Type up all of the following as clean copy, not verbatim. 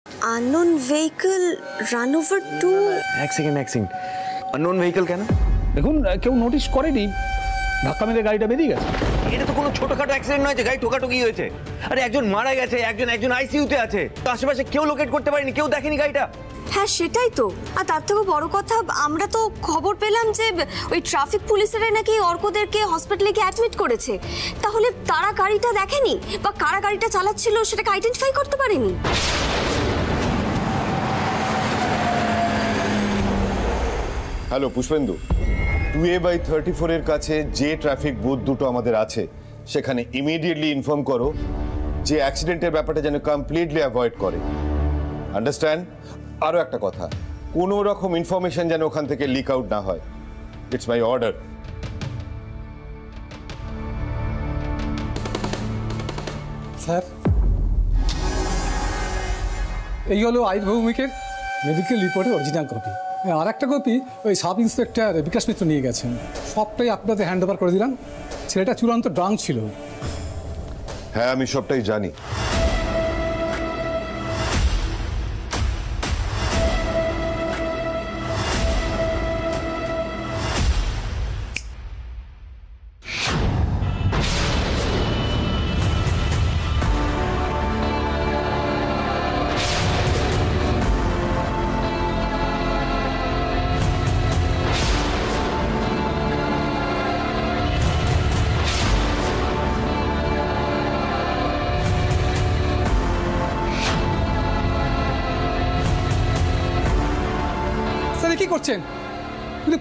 Unknown vehicle run over two. এক second unknown vehicle কেন? দেখুন কেউ নোটিশ করেনি, ধাক্কা মেরে গাড়িটা বেরিয়ে গেছে। এটা তো কোনো ছোটখাটো অ্যাক্সিডেন্ট নয় যে গাড়ি ঠোকাঠুকি হয়েছে। আরে একজন মারা গেছে, একজন আইসিইউতে আছে, আশেপাশে কেউ লোকেট করতে পারেনি, কেউ দেখেনি গাড়িটা। হ্যাঁ সেটাই তো। আর তার থেকেও বড় কথা, আমরা তো খবর পেলাম যে ওই ট্রাফিক পুলিশেরা নাকি অর্কদেরকে হসপিটালে গিয়ে অ্যাডমিট করেছে। তাহলে তারা গাড়িটা দেখেনি বা কারা গাড়িটা চালাচ্ছিল সেটাকে আইডেন্টিফাই করতে পারেনি। হ্যালো পুষ্পেন্দু, 2A/34 এর কাছে যে ট্রাফিক বুথ দুটো আমাদের আছে সেখানে ইমিডিয়েটলি ইনফর্ম করো যে অ্যাক্সিডেন্টের ব্যাপারটা যেন কমপ্লিটলি অ্যাভয়েড করে। আন্ডারস্ট্যান্ড? আরও একটা কথা, কোনো রকম ইনফরমেশন যেন ওখান থেকে লিক আউট না হয়। It's my order. স্যার, এই হলো আইন ভৌমিকের মেডিকেল রিপোর্টের অরিজিনাল কপি। আর একটা কপি ওই সাব ইন্সপেক্টর বিকাশ মিত্র নিয়ে গেছেন। সবটাই আপনাদের হ্যান্ড ওভার করে দিলাম। ছেলেটা চূড়ান্ত ড্রাঙ্ক ছিল। হ্যাঁ আমি সবটাই জানি। কি করছেন?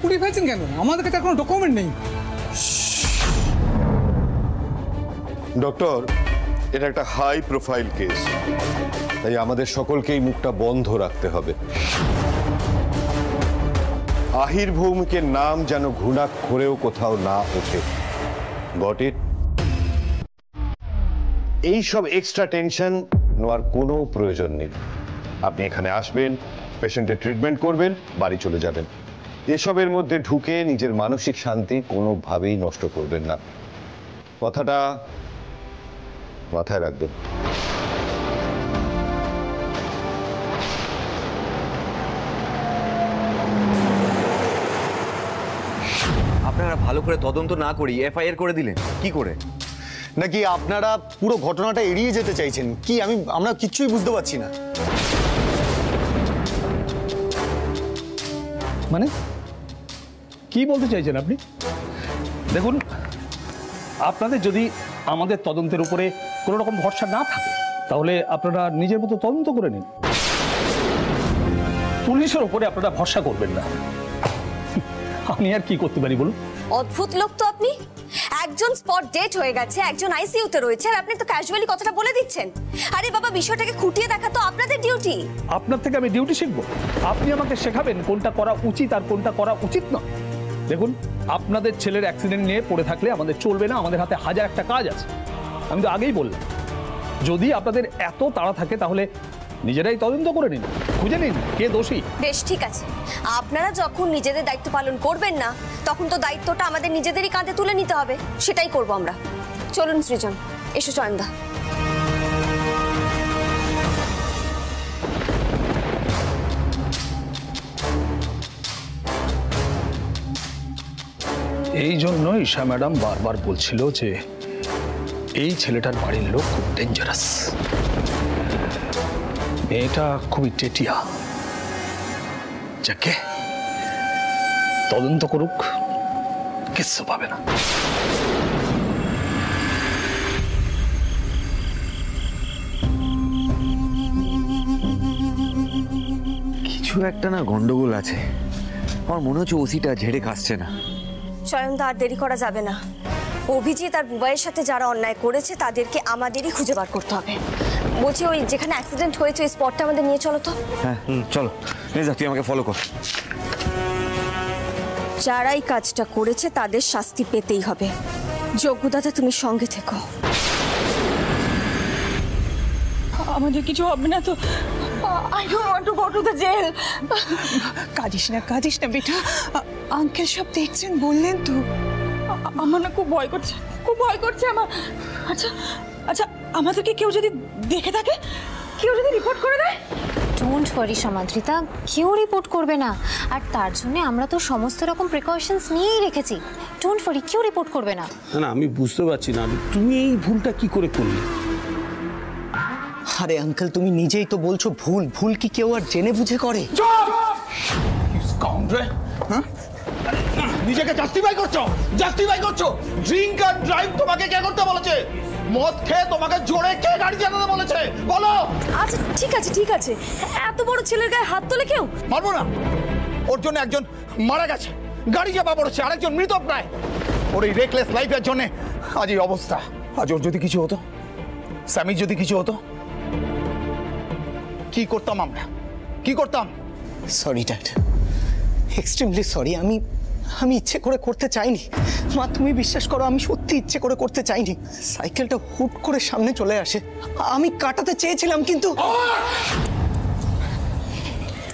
পুড়িয়ে ফেলছেন কেন? আমাদের কাছে কোনো ডকুমেন্ট নেই। ডক্টর, এটা একটা হাই প্রোফাইল কেস, তাই আমাদের সকলকেই মুখটা বন্ধ রাখতে হবে। আহির ভৌমিকের নাম যেন ঘুণাক্ষরেও কোথাও না ওঠে। Got it? এইসব এক্সট্রা টেনশন নেওয়ার কোনো প্রয়োজন নেই। আপনি এখানে আসবেন, পেশেন্টের ট্রিটমেন্ট করবেন, বাড়ি চলে যাবেন। এসবের মধ্যে ঢুকে নিজের মানসিক শান্তি কোনোভাবেই নষ্ট করবেন না। কথাটা মাথায় রাখবেন। আপনারা ভালো করে তদন্ত না করি এফআইআর করে দিলেন কি করে? নাকি আপনারা পুরো ঘটনাটা এড়িয়ে যেতে চাইছেন কি? আমরা কিচ্ছুই বুঝতে পারছি না। মানে কি বলতে চাইছেন আপনি? দেখুন, আপনাদের যদি আমাদের তদন্তের উপরে কোনো রকম ভরসা না থাকে তাহলে আপনারা নিজের মতো তদন্ত করে নিন। পুলিশের উপরে আপনারা ভরসা করবেন না। আমি আর কি করতে পারি বলুন? অদ্ভুত লোক তো আপনি। একজন স্পট ডেট হয়ে গেছে, একজন আইসিইউতে রয়েছে, আর আপনি তো ক্যাজুয়ালি কথাটা বলে দিচ্ছেন। আরে বাবা, বিষয়টাকে খুঁটিয়ে দেখা তো আপনাদের ডিউটি। আপনার থেকে আমি ডিউটি শিখবো? আপনি আমাকে শেখাবেন কোনটা করা উচিত আর কোনটা করা উচিত নয়? দেখুন, আপনাদের ছেলের অ্যাক্সিডেন্ট নিয়ে পড়ে থাকলে আমাদের চলবে না। আমাদের হাতে হাজার একটা কাজ আছে। আমি তো আগেই বললাম, যদি আপনাদের এত তাড়া থাকে তাহলে নিজেরাই তদন্ত করে নিন, খুঁজে নিন কে দোষী। বেশ, ঠিক আছে। আপনারা যখন নিজেদের দায়িত্ব পালন করবেন না, তখন তো দায়িত্বটা আমাদের নিজেদেরই কাঁধে তুলে নিতে হবে। সেটাই করব আমরা। চলুন সৃজন, এসো চয়নদা। এই জন্য ঈশা ম্যাডাম বারবার বলছিল যে এই ছেলেটার বাড়ির লোক খুব ডেঞ্জারাস, মেয়েটা খুবই টেটিয়া। যাকে তদন্ত করুক, কিচ্ছু পাবে না। কিছু একটা না গন্ডগোল আছে। আমার মনে হচ্ছে ওসিটা ঝেড়ে কাটছে না। চয়নদা, আর দেরি করা যাবে না। অভিজিৎ আর বুবাইয়ের সাথে যারা অন্যায় করেছে তাদেরকে আমাদেরই খুঁজে বার করতে হবে। বলছি, ওই যেখানে অ্যাক্সিডেন্ট হয়েছে ওই স্পটটা আমাদের নিয়ে চলো তো। হ্যাঁ চলো, তুই আমাকে ফলো কর। যারাই কাজটা করেছে তাদের শাস্তি পেতেই হবে। যজ্ঞদাদা, তুমি সঙ্গে থেকো। আমাদের কিছু হবে না তো? I don't want to go to the jail. কাঁদিস না বেটা। আঙ্কেল সব দেখছেন, বললেন তো। আমার না খুব ভয় করছে আমার। আচ্ছা, আমাদেরকে কেউ যদি দেখে থাকে কেউ যদি রিপোর্ট করে দেয়? ডোন্ট ওয়ারি সমাদ্রিতা, কেউ রিপোর্ট করবে না। আর তার জন্য আমরা তো সমস্ত রকম প্রিকশনস নিয়েই রেখেছি। ডোন্ট ওয়ারি, কেউ রিপোর্ট করবে না। না আমি বুঝতে পারছি না তুমি এই ভুলটা কি করে করলে। আরে আঙ্কেল, তুমি নিজেই তো বলছো ভুল। ভুল কি কেউ আর জেনে বুঝে করে? নিজেকে জাস্টিফাই করছো, জাস্টিফাই করছো। ড্রিঙ্ক আর ড্রাইভ তোমাকে কে করতে বলেছে? মদ খেয়ে তোমাকে জোরে কে গাড়ি চালাতে বলেছে বলো? আচ্ছা ঠিক আছে, এত বড় ছেলের গায়ে হাত তোলে কেউ? মারবো না। ওর জন্য একজন মারা গেছে, গাড়ি চাপা পড়েছে, আরেকজন মৃতপ্রায়। ওর এই রেকলেস লাইফের জন্য আজ এই অবস্থা। আজ ওর যদি কিছু হতো, স্যামির যদি কিছু হতো, কি করতাম আমরা? কি করতাম? Sorry dad, extremely sorry. আমি ইচ্ছে করে করতে চাইনি মা, তুমি বিশ্বাস করো, আমি সত্যি ইচ্ছে করে করতে চাইনি। সাইকেলটা হুট করে সামনে চলে আসে, আমি কাটাতে চেয়েছিলাম কিন্তু।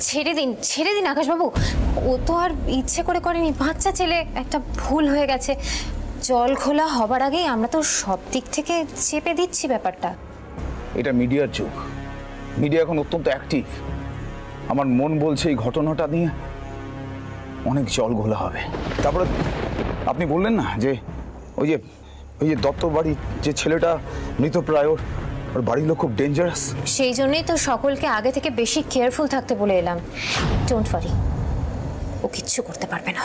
ছেড়ে দিন আকাশবাবু, ও তো আর ইচ্ছে করে করেনি। বাচ্চা ছেলে, একটা ভুল হয়ে গেছে। জল খোলা হবার আগেই আমরা তো সব দিক থেকে চেপে দিচ্ছি ব্যাপারটা। এটা মিডিয়ার যুগ, মিডিয়া এখন অত্যন্ত অ্যাক্টিভ। আমার মন বলছে এই ঘটনাটা নিয়ে অনেক জল ঘোলা হবে। তারপরে আপনি বললেন না যে ওই যে দত্ত বাড়ির যে ছেলেটা মৃতপ্রায়, ওর বাড়ির লোক খুব ডেঞ্জারাস। সেই জন্যই তো সকলকে আগে থেকে বেশি কেয়ারফুল থাকতে বলে এলাম। ডোন্ট ওয়ারি, ও কিচ্ছু করতে পারবে না।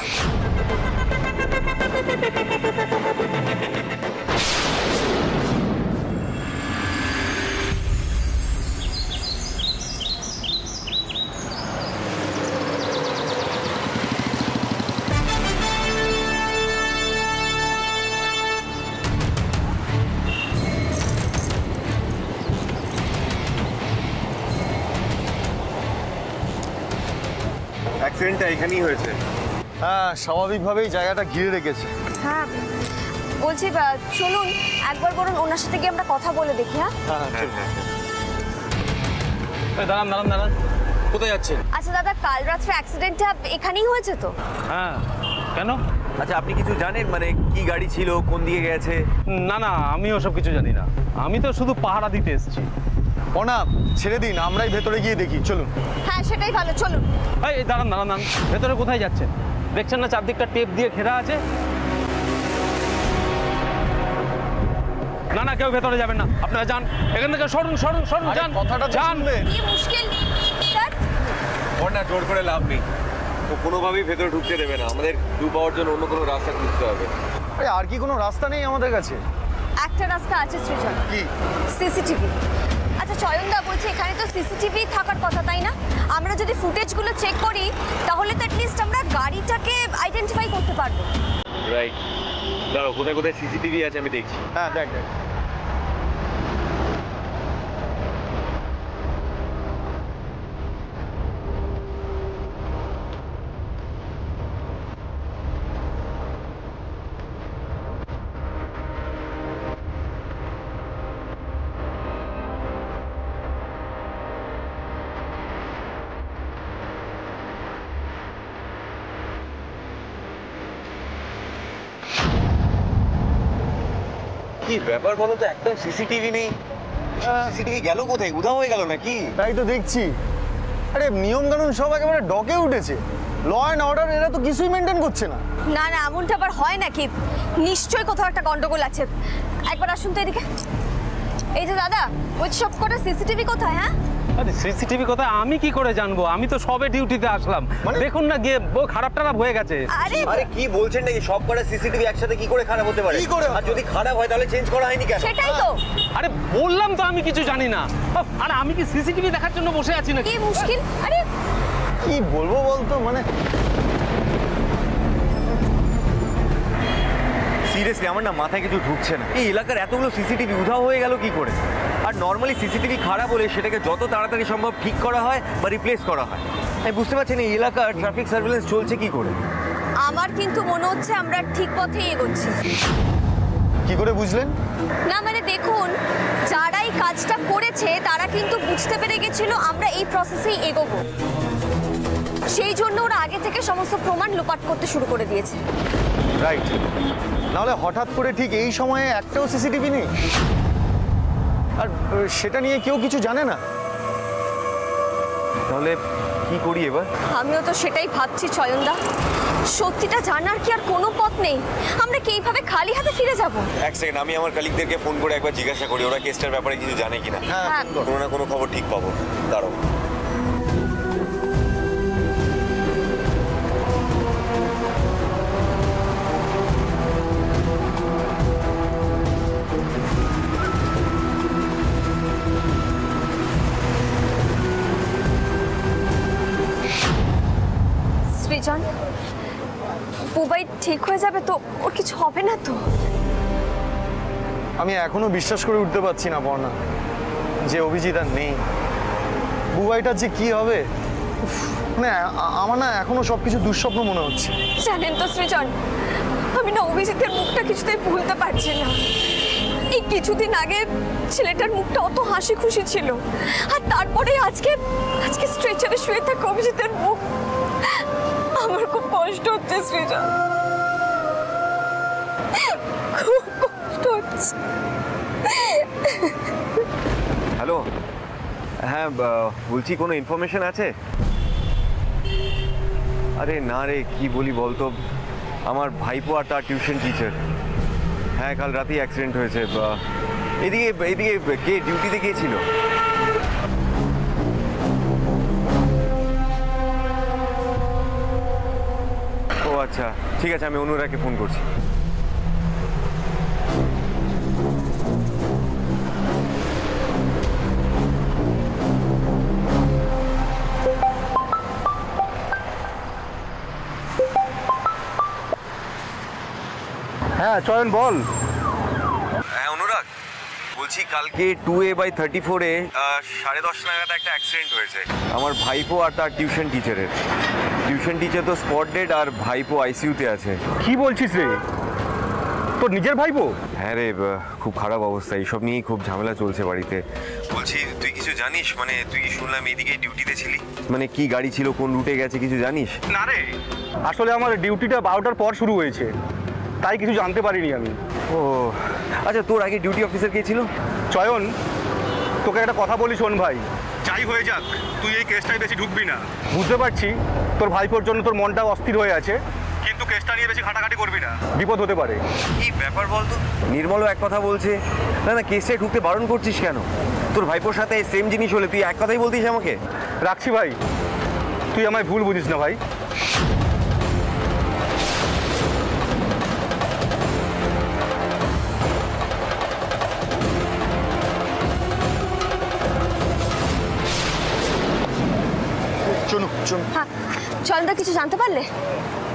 অ্যাক্সিডেন্টটা এখানেই হয়েছে। হ্যাঁ, স্বাভাবিকভাবেই জায়গাটা ঘিরে রেখেছে। হ্যাঁ বলছি, চলুন একবার বরং ওনার সাথে গিয়ে আমরা কথা বলে দেখি। দাঁড়ান, কোথায় যাচ্ছেন? আচ্ছা দাদা, কাল রাত্রে অ্যাক্সিডেন্টটা এখানেই হয়েছে তো? হ্যাঁ, কেন? আচ্ছা আপনি কিছু জানেন, মানে কি গাড়ি ছিল, কোন দিকে গেছে? না আমি ওসব কিছু জানি না। আমি তো শুধু পাহারা দিতে এসেছি। অনাপ, ছেড়ে দিন, আমরাই ভেতরে গিয়ে দেখি, চলুন। হ্যাঁ সেটাই ভালো, চলুন। এই দাঁড়ান, ভেতরে কোথায় যাচ্ছেন? দেখছেন না চারদিকটা টেপ দিয়ে ঘেরা আছে? না কেউ ভেতরে যাবেন না, আপনারা যান এখান থেকে। সরুন যান, কথাটা যান। কি মুশকিল স্যার? ওর না জোর করে লাভ নেই, ও কোনোভাবেই ভেতরে ঢুকতে দেবে না। আমাদের ডু পাওয়ার জন্য অন্য কোনো রাস্তা খুঁজতে হবে। আরে আর কি কোনো রাস্তা নেই আমাদের কাছে? একটা রাস্তা আছে সৃজন। কি? সিসিটিভি। আচ্ছা চয়নদা বলছে এখানে তো সিসিটিভি থাকার কথা, তাই না? আমরা যদি ফুটেজগুলো চেক করি তাহলে তো অ্যাটলিস্ট আমরা গাড়িটাকে আইডেন্টিফাই করতে পারবো। রাইট, দাঁড়াও, কোথায় সিসিটিভি আছে আমি দেখছি। হ্যাঁ দেখ। কি ব্যাপার বলো তো, একদম সিসিটিভি নেই। সিসিটিভি গেল কোথায়? উধাও হয়ে গেল নাকি? তাই তো দেখছি। আরে নিয়ম কানুন সব একেবারে ডকে উঠেছে। ল অ্যান্ড অর্ডার এরা তো কিছুই মেনটেন করছে না। না এমনটা আবার হয় নাকি? নিশ্চয়ই কোথাও একটা গন্ডগোল আছে। একবার আসুন তো এদিকে। এই যে দাদা, ওই সব কটা সিসিটিভি কোথায়? হ্যাঁ আরে সিসিটিভি কোথায় আমি কি করে জানবো? আমি তো সবে ডিউটিতে আসলাম। দেখুন না গিয়ে, ও খারাপ হয়ে গেছে। আরে কি বলছেন নাকি? সব কটা সিসিটিভি একসাথে কি করে খারাপ হতে পারে? আর যদি খারাপ হয় তাহলে চেঞ্জ করা হয়নি কেন? সেটাই তো। আরে বললাম তো আমি কিছু জানি না। আরে আমি কি সিসিটিভি দেখার জন্য বসে আছি নাকি? কি মুশকিল? আরে কি বলবো বলতো, মানে সিরিয়াসলি আমার না মাথায় কিছু ঢুকছে না। এই এলাকার এতগুলো সিসিটিভি উধাও হয়ে গেল কি করে? আর নর্মালি সিসিটিভি খারাপ হলে সেটাকে যত তাড়াতাড়ি সম্ভব ঠিক করা হয় বা রিপ্লেস করা হয়। আমি বুঝতে পারছি না এই এলাকার ট্রাফিক সার্ভিলেন্স চলছে কি করে। আমার কিন্তু মনে হচ্ছে আমরা ঠিক পথেই এগোচ্ছি। কি করে বুঝলেন? না মানে দেখুন, যারাই কাজটা করেছে তারা কিন্তু বুঝতে পেরে গেছিল আমরা এই প্রসেসেই এগোবো। সেই জন্য ওরা আগে থেকে সমস্ত প্রমাণ লোপাট করতে শুরু করে দিয়েছে। রাইট, নাহলে হঠাৎ করে ঠিক এই সময়ে একটাও সিসিটিভি নেই, আর সেটা নিয়ে কেউ কিছু জানে না। তাহলে কি করি এবার? আমিও তো সেটাই ভাবছি চয়নদা, সত্যিটা জানার কি আর কোনো পথ নেই? আমরা কি এইভাবে খালি হাতে ফিরে যাব? এক সেকেন্ড, আমি আমার কলিগদেরকে ফোন করে একবার জিজ্ঞাসা করি ওরা কেসটার ব্যাপারে কিছু জানে কিনা। হ্যাঁ, কোনো না কোনো খবর ঠিক পাবো। দাঁড়াও। সৃজন, বুবাই ঠিক হয়ে যাবে তো? ওর কিছু হবে না তো? আমি এখনো বিশ্বাস করে উঠতে পারছি না বর্ণা, যে অভিজিৎ আর নেই। বুবাইটার যে কি হবে, মানে আমার না এখনো সবকিছু দুঃস্বপ্ন মনে হচ্ছে। জানেন তো সৃজন, আমি না অভিজিতের মুখটা কিছুতেই ভুলতে পারছি না। এই কিছুদিন আগে ছেলেটার মুখটা অত হাসি খুশি ছিল, আর তারপরে আজকে স্ট্রেচারে শুয়ে থাকা অভিজিতের মুখ। আমার খুব কষ্ট হচ্ছে সৃজন, খুব কষ্ট হচ্ছে। হ্যালো, হ্যাঁ বলছি, কোনো ইনফরমেশন আছে? আরে না রে, কি বলি বলতো, আমার ভাইপো আর তার টিউশন টিচার, হ্যাঁ কাল রাতেই অ্যাক্সিডেন্ট হয়েছে। এদিকে কে ডিউটিতে গিয়েছিল? ও আচ্ছা, ঠিক আছে, আমি অনুরাগকে ফোন করছি। হ্যাঁ চয়ন বল। হ্যাঁ অনুরাগ বলছি, কালকে 2A/34-এ 10:30 নাগাদ একটা অ্যাক্সিডেন্ট হয়েছে আমার ভাইপো আর তার টিউশন টিচারের। টিউশন টিচার তো স্পট ডেড আর ভাইপো আইসিইউতে আছে। কি বলছিস রে, তোর নিজের ভাইপো? হ্যাঁ রে, খুব খারাপ অবস্থা, এইসব নিয়েই খুব ঝামেলা চলছে বাড়িতে। বলছি তুই কিছু জানিস? মানে তুই শুনলাম এইদিকে ডিউটিতে ছিলি, মানে কি গাড়ি ছিল, কোন রুটে গেছে, কিছু জানিস? না রে, আসলে আমার ডিউটিটা 12টার পর শুরু হয়েছে, তাই কিছু জানতে পারিনি আমি। ও আচ্ছা, তোর আগে ডিউটি অফিসার কে ছিল? চয়ন, তোকে একটা কথা বলি শোন ভাই, যাই হয়ে যাক তুই এই কেসটায় বেশি ঢুকবি না। বুঝতে পারছি তোর ভাইপোর জন্য তোর মনটা অস্থির হয়ে আছে, কিন্তু কেসটা নিয়ে বেশি ঘাটাঘাটি করবি না, বিপদ হতে পারে। কি ব্যাপার বলতো? নির্মলও এক কথা বলছে, না না কেসে ঢুকতে বারণ করছিস কেন? তোর ভাইপোর সাথে সেম জিনিস হলে তুই এক কথাই বলতিস আমাকে। রাখছি ভাই, তুই আমায় ভুল বুঝিস না ভাই। হ্যাঁ চয়নদা, কিছু জানতে পারলে?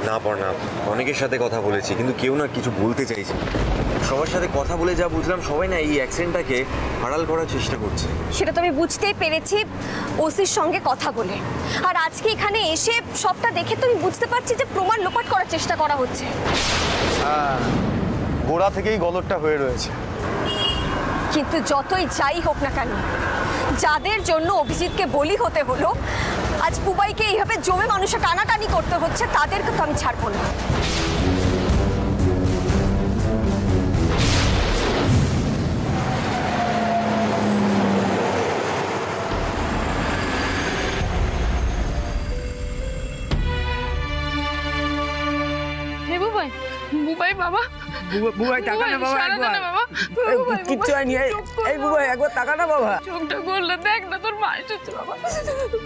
না পড়না, অনেকের সাথে কথা বলেছি, কিন্তু কেউ না কিছু বলতে চাইছে। সবার সাথে কথা বলে যা বুঝলাম, সবাই না এই অ্যাক্সিডেন্টটাকে আড়াল করার চেষ্টা করছে। সেটা তো আমি বুঝতেই পেরেছি ওসির সঙ্গে কথা বলে, আর আজকে এখানে এসে সবটা দেখে তো আমি বুঝতে পারছি যে প্রমাণ লোপাট করার চেষ্টা করা হচ্ছে। হ্যাঁ, গোড়া থেকেই গলদটা হয়ে রয়েছে। কিন্তু যতই যাই হোক না কেন, যাদের জন্য অভিজিৎকে বলি হতে হলো, আজ বুবাইকে এইভাবে জমে মানুষে টানাটানি করতে হচ্ছে, তাদেরকে তো আমি ছাড়বো না। হে বুবাই, বুবাই বাবা, বুবাই টাকা না বাবা, কিচ্ছু হয়নি। এই বুবাই একবার টাকা না বাবা, চোখটা করলে দেখ না, তোর মা এসেছে বাবা,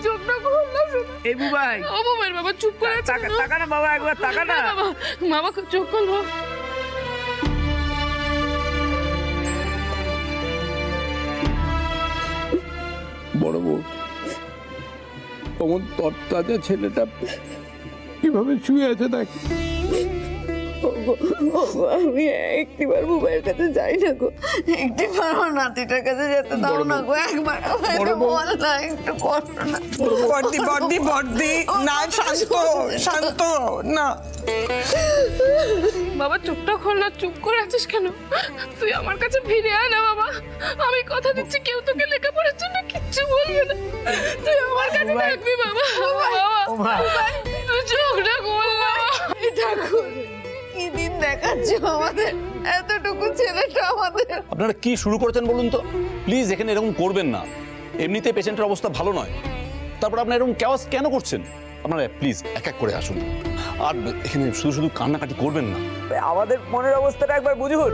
চোখটা করলে। এই বুবাই, ও বুবাই বাবা চুপ করে টাকা না বাবা, একবার টাকা না বাবা, বাবা চোখ করলো। বড় বউ, অমন তরতাজা ছেলেটা কিভাবে শুয়ে আছে দেখ। আমি একটিবার বুবাইয়ের কাছে যাই না গো, একটিবার আমার নাতিটার কাছে যেতে দাও না গো, একবার বল না, একটু কর না। বর্দি বর্দি বর্দি, না শান্ত শান্ত না। বাবা চোখটা খোল না, চুপ করে আছিস কেন? তুই আমার কাছে ফিরে আয় না বাবা, আমি কথা দিচ্ছি কেউ তোকে লেখাপড়ার জন্য কিচ্ছু বলবে না, তুই আমার কাছে থাকবি বাবা। বাবা তুই চোখটা খোল না। ঠাকুর, কি দিন দেখাচ্ছ আমাদের, এতটুকু ছেলেটা আমাদের। আপনারা কি শুরু করেছেন বলুন তো? প্লিজ এখানে এরকম করবেন না, এমনিতে পেশেন্টের অবস্থা ভালো নয়। তারপর আপনারা এরকম কেওয়াস কেন করছেন? আপনারা প্লিজ এক এক করে আসুন, আর এখানে শুধু শুধু কান্নাকাটি করবেন না। আমাদের মনের অবস্থাটা একবার বুঝুন।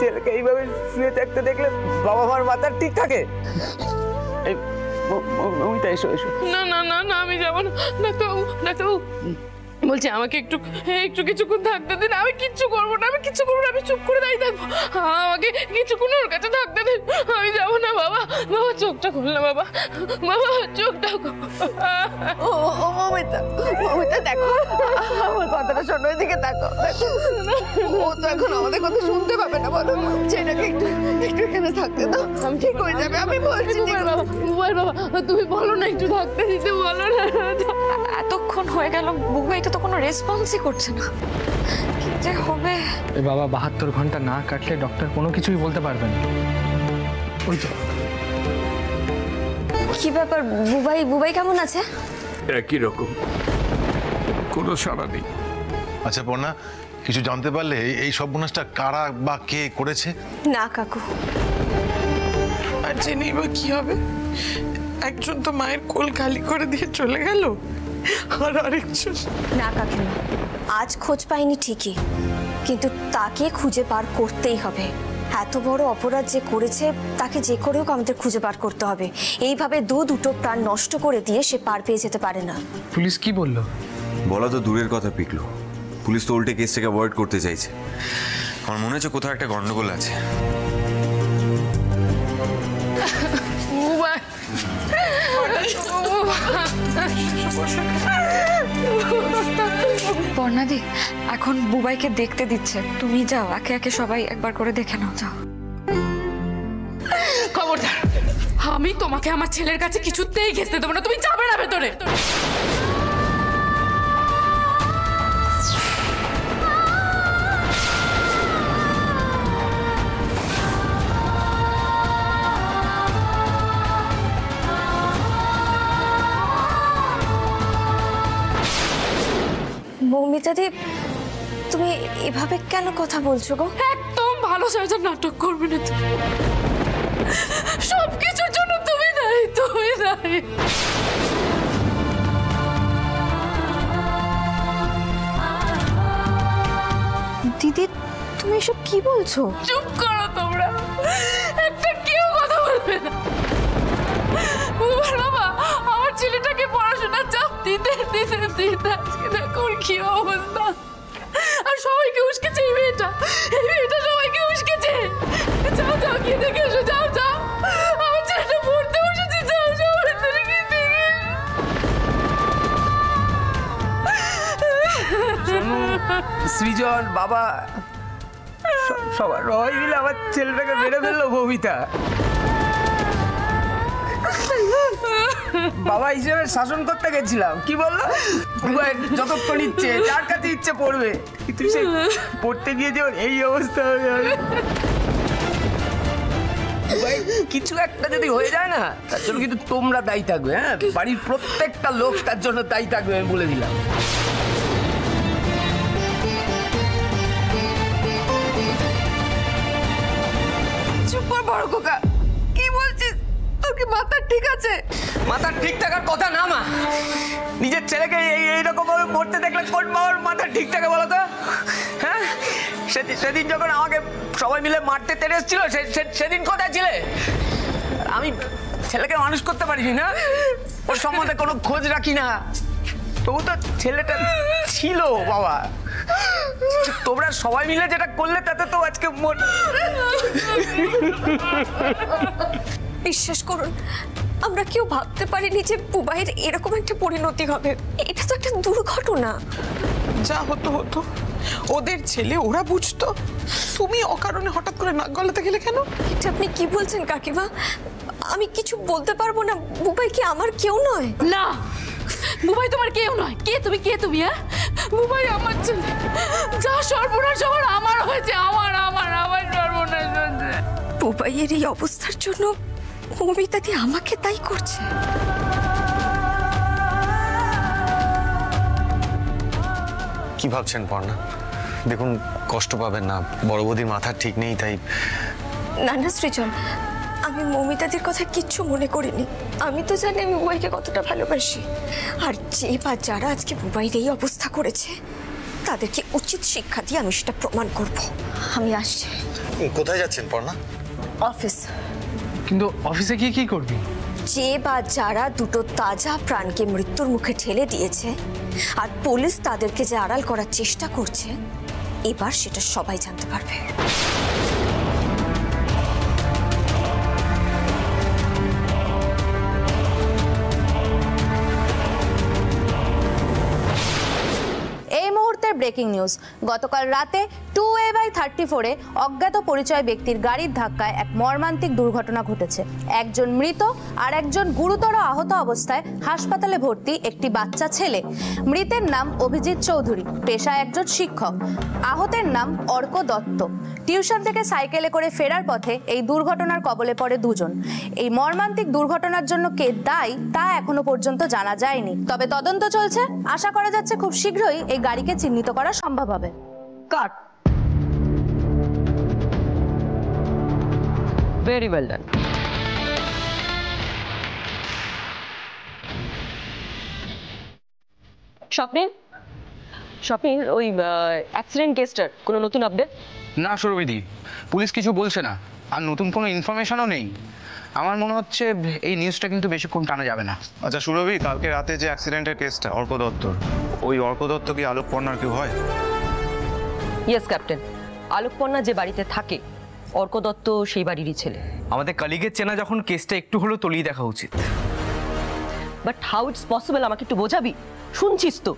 ছেলেকে এইভাবে শুয়ে থাকতে দেখলে বাবা মার মাথা ঠিক থাকে? এসো এসো। না না না না, আমি যাবো না। ডাক্তারবাবু বলছি আমাকে একটু কিছুক্ষণ থাকতে দিন। আমি কিচ্ছু করবো না, আমি চুপ করে দাঁড়িয়ে থাকবো। আমাকে কিছুক্ষণ ওর কাছে থাকতে দিন। আমি যাবো না। বাবা চোখটা খুল না। বাবা চোখটা ও মমিতা, দেখো আমার কথাটা শোনো, এদিকে দেখো। ও তো এখন আমাদের কথা শুনতে পাবে না, বলো ছেলেটাকে একটু এখানে থাকতে দাও, ঠিক হয়ে যাবে। আমি বলছি বাবা তুমি বলো না, একটু থাকতে দিতে বলো না। এতক্ষণ হয়ে গেল, বুবাইটা তো কোনো রেসপন্সই করছে না, কি যে হবে। এ বাবা 72 ঘন্টা না কাটলে ডক্টর কোনো কিছুই বলতে পারবেন। ওই তো কি ব্যাপার, বুবাই কেমন আছে? একই রকম, কোনো সাড়া নেই। আচ্ছা পর্ণা, কিছু জানতে পারলে এই সর্বনাশটা কারা বা কে করেছে? না কাকু, আর জেনেই বা কি হবে? একজন তো মায়ের কোল খালি করে দিয়ে চলে গেল, আর আরেকজন। না কাকিমা, আজ খোঁজ পাইনি ঠিকই, কিন্তু তাকে খুঁজে বার করতেই হবে। এত বড় অপরাধ যে করেছে তাকে যে করেও আমাদের খুঁজে বার করতে হবে। এইভাবে দুটো প্রাণ নষ্ট করে দিয়ে সে পার পেয়ে যেতে পারে না। পুলিশ কি বললো? বলা তো দূরের কথা পিকলু, পুলিশ তো উল্টে কেসটাকে অ্যাভয়েড করতে চাইছে। আমার মনে হচ্ছে কোথাও একটা গন্ডগোল আছে। বর্ণাদি এখন বুবাইকে দেখতে দিচ্ছে, তুমি যাও, একে একে সবাই একবার করে দেখে নাও, যাও। খবরদার, আমি তোমাকে আমার ছেলের কাছে কিছুতেই ঘেঁচতে দেবো না। তুমি যাবে না ভেতরে। মৌমিতাদি, তুমি এভাবে কেন কথা বলছো গো? একদম ভালো সাজার নাটক করবে না তুমি। সবকিছুর জন্য তুমি দায়ী। দিদি, তুমি এসব কি বলছো? চুপ করো তোমরা, একটা কেউ কথা বলবে না। বাবা, আমার ছেলেটাকে পড়াশোনার চাপ দিতে আজকে দেখো ওর কি অবস্থা। আর সবাইকে উস্কেছে এই মেয়েটা সবাইকে উস্কেছে। যাও গিয়ে দেখে এসো, যাও। আমার ছেলেটা পড়তে বসেছে, যাও ভেতরে গিয়ে দেখে। সৃজন, বাবা, সবাই মিলে আমার ছেলেটাকে মেরে ফেললো বৌমিতা। বাবা হিসেবে শাসন করতে গেছিলাম, কি বললো? যতক্ষণ ইচ্ছে, যার কাছে ইচ্ছে পড়বে, কিন্তু সে পড়তে গিয়ে যে এই অবস্থা হবে। কিছু একটা যদি হয়ে যায় না, তার জন্য কিন্তু তোমরা দায়ী থাকবে। হ্যাঁ, বাড়ির প্রত্যেকটা লোক তার জন্য দায়ী থাকবে, আমি বলে দিলাম। চুপ কর বড় খোকা, কি বলছিস? তোর কি মাথা ঠিক আছে? মাথা ঠিক থাকার কথা না মা। নিজের ছেলেকে এইরকম ভাবে পড়তে দেখলে কোন বাবার মাথা ঠিক থাকে বলো তো? হ্যাঁ, সেদিন যখন আমাকে সবাই মিলে মারতে তেড়ে এসেছিল, সেদিন কোথায় ছিলে? আমি ছেলেকে মানুষ করতে পারিনি না, ওর সম্বন্ধে কোনো খোঁজ রাখি না। তবু তো ছেলেটা ছিল বাবা। তোমরা সবাই মিলে যেটা করলে তাতে তো আজকে বিশ্বাস করুন, আমরা কেউ ভাবতে পারিনি যে বুবাইয়ের এরকম একটা পরিণতি হবে। এটা তো একটা দুর্ঘটনা। যা হতো, ওদের ছেলে ওরা বুঝতো, তুমি অকারণে হঠাৎ করে নাক গলাতে গেলে কেন? এটা আপনি কি বলছেন কাকিমা? আমি কিছু বলতে পারবো না। বুবাই কি আমার কেউ নয়? না, বুবাই তোমার কেউ নয়। কে তুমি? হ্যাঁ, বুবাই আমার ছেলে। যা সর্বনাশ আমার হয়েছে, আমার সর্বনাশ হয়েছে। বুবাইয়ের এই অবস্থার জন্য মৌমিতাদি আমাকে দায়ী করছে। কি ভাবছেন পর্ণা? দেখুন, কষ্ট পাবেন না, বড় বৌদির মাথা ঠিক নেই, তাই। না সৃজন, আমি আমি মৌমিতাদির কথা কিচ্ছু মনে করিনি। আমি তো জানি আমি বুবাইকে কতটা ভালোবাসি, আর যে বা যারা আজকে বুবাইয়ের এই অবস্থা করেছে তাদেরকে উচিত শিক্ষা দিয়ে আমি সেটা প্রমাণ করব। আমি আসছি। কোথায় যাচ্ছেন পর্ণা? অফিস। কিন্তু অফিসে গিয়ে কি করবি? যে বা যারা দুটো তাজা প্রাণকে মৃত্যুর মুখে ঠেলে দিয়েছে আর পুলিশ তাদেরকে যে আড়াল করার চেষ্টা করছে, এবার সেটা সবাই জানতে পারবে। এই মুহূর্তের ব্রেকিং নিউজ। গতকাল রাতে 2A/34-এ অজ্ঞাত পরিচয় ব্যক্তির গাড়ির ধাক্কায় এক মর্মান্তিক দুর্ঘটনা ঘটেছে। একজন মৃত আর একজন গুরুতর আহত অবস্থায় হাসপাতালে ভর্তি একটি বাচ্চা ছেলে। মৃতের নাম অভিজিৎ চৌধুরী, পেশায় একজন শিক্ষক। আহতের নাম অর্ক দত্ত। টিউশন থেকে সাইকেলে করে ফেরার পথে এই দুর্ঘটনার কবলে পড়ে দুজন। এই মর্মান্তিক দুর্ঘটনার জন্য কে দায়ী তা এখনো পর্যন্ত জানা যায়নি, তবে তদন্ত চলছে। আশা করা যাচ্ছে খুব শীঘ্রই এই গাড়িকে চিহ্নিত করা সম্ভব হবে। কাট। Very well done. স্বপ্নিল, স্বপ্নিল, ওই অ্যাক্সিডেন্ট কেসটার কোনো নতুন আপডেট? না সুরভিদি, পুলিশ কিছু বলছে না, আর নতুন কোনো ইনফরমেশনও নেই। আমার মনে হচ্ছে এই নিউজটা কিন্তু বেশিক্ষণ টানা যাবে না। আচ্ছা সুরভি, কালকে রাতে যে অ্যাক্সিডেন্টের কেসটা অর্ক দত্তর, ওই অর্ক দত্ত কি আলোক পর্ণার কেউ হয়? ইয়েস ক্যাপ্টেন, আলোকপর্ণা যে বাড়িতে থাকে অর্ক দত্ত সেই বাড়িরই ছেলে। আমাদের কলিগের চেনা যখন কেসটা একটু হলেও তলিয়ে দেখা উচিত। বাট হাউ ইটস পসিবল, আমাকে একটু বোঝাবি? শুনছিস তো,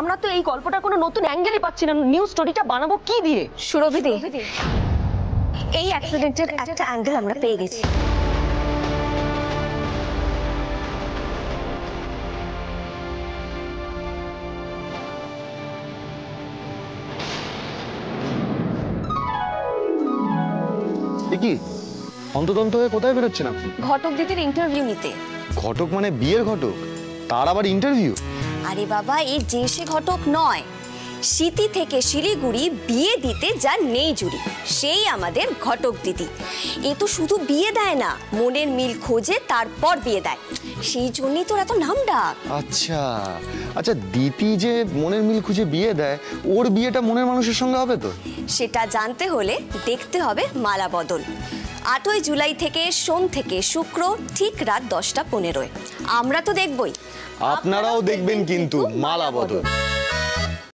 আমরা তো এই গল্পটার কোনো নতুন অ্যাঙ্গেলই পাচ্ছি না। নিউজ স্টোরিটা বানাবো কি দিয়ে? সুরভিদি, এই অ্যাক্সিডেন্টের একটা অ্যাঙ্গেল আমরা পেয়ে গেছি। কি অন্তদন্ত হয়ে কোথায় বেরোচ্ছেন আপনি? ঘটক দিদির ইন্টারভিউ নিতে। ঘটক মানে বিয়ের ঘটক? তার আবার ইন্টারভিউ? আরে বাবা, এই যে সে ঘটক নয়, সিটি থেকে শিলিগুড়ি বিয়ে দিতে যা নেই জুড়ি, সেই আমাদের ঘটক দিদি। এ তো শুধু বিয়ে দেয় না, মনের মিল খোঁজে তারপর বিয়ে দেয়, সেই জন্যই তোর এত নাম ডাক। আচ্ছা আচ্ছা, দিতি যে মনের মিল খুঁজে বিয়ে দেয়, ওর বিয়েটা মনের মানুষের সঙ্গে হবে তো? সেটা জানতে হলে দেখতে হবে মালা বদল। 8ই জুলাই থেকে সোম থেকে শুক্র ঠিক রাত 10টা 15-এ। আমরা তো দেখবই, আপনারাও দেখবেন কিন্তু মালা বদল।